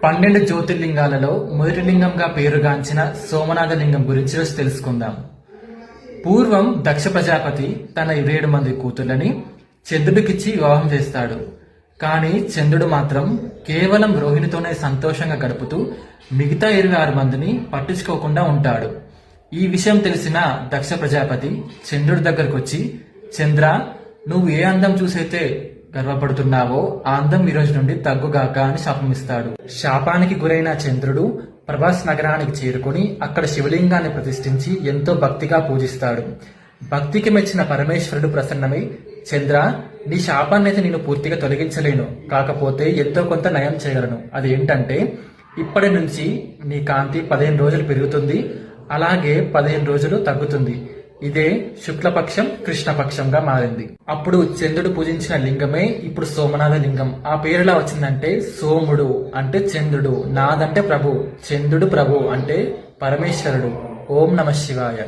12 జ్యోతిర్లింగాలలో మొదటి లింగంగా పేరుగాంచిన సోమనాథ లింగం గురించి రోజు తెలుసుకుందాం. పూర్వం దక్ష ప్రజాపతి తన 27 మంది కూతుళ్ళని చంద్రుడికిచ్చి వివాహం చేస్తాడు. కానీ చంద్రుడు మాత్రం కేవలం రోహిణితోనే సంతోషంగా గడుపుతూ మిగతా 26 మందిని పట్టించుకోకుండా ఉంటాడు. ఈ విషయం తెలిసిన దక్ష ప్రజాపతి చంద్రుడి దగ్గరకు వచ్చి, చంద్ర, నువ్వు ఏ అందం చూసైతే గర్వపడుతున్నావో ఆ అందం ఈ రోజు నుండి తగ్గుగాక అని శాపమిస్తాడు. శాపానికి గురైన చంద్రుడు ప్రభాస్ నగరానికి చేరుకుని అక్కడ శివలింగాన్ని ప్రతిష్ఠించి ఎంతో భక్తిగా పూజిస్తాడు. భక్తికి మెచ్చిన పరమేశ్వరుడు ప్రసన్నమై, చంద్ర, నీ శాపాన్ని అయితే నేను పూర్తిగా తొలగించలేను, కాకపోతే ఎంతో కొంత నయం చేయగలను. అది ఏంటంటే, ఇప్పటి నుంచి నీ కాంతి 15 రోజులు పెరుగుతుంది, అలాగే 15 రోజులు తగ్గుతుంది. ఇదే శుక్లపక్షం కృష్ణపక్షంగా మారింది. అప్పుడు చంద్రుడు పూజించిన లింగమే ఇప్పుడు సోమనాథ లింగం. ఆ పేరు ఎలా వచ్చిందంటే, సోముడు అంటే చంద్రుడు, నాథ్ అంటే ప్రభు, చంద్రుడు ప్రభు అంటే పరమేశ్వరుడు. ఓం నమ శివాయ.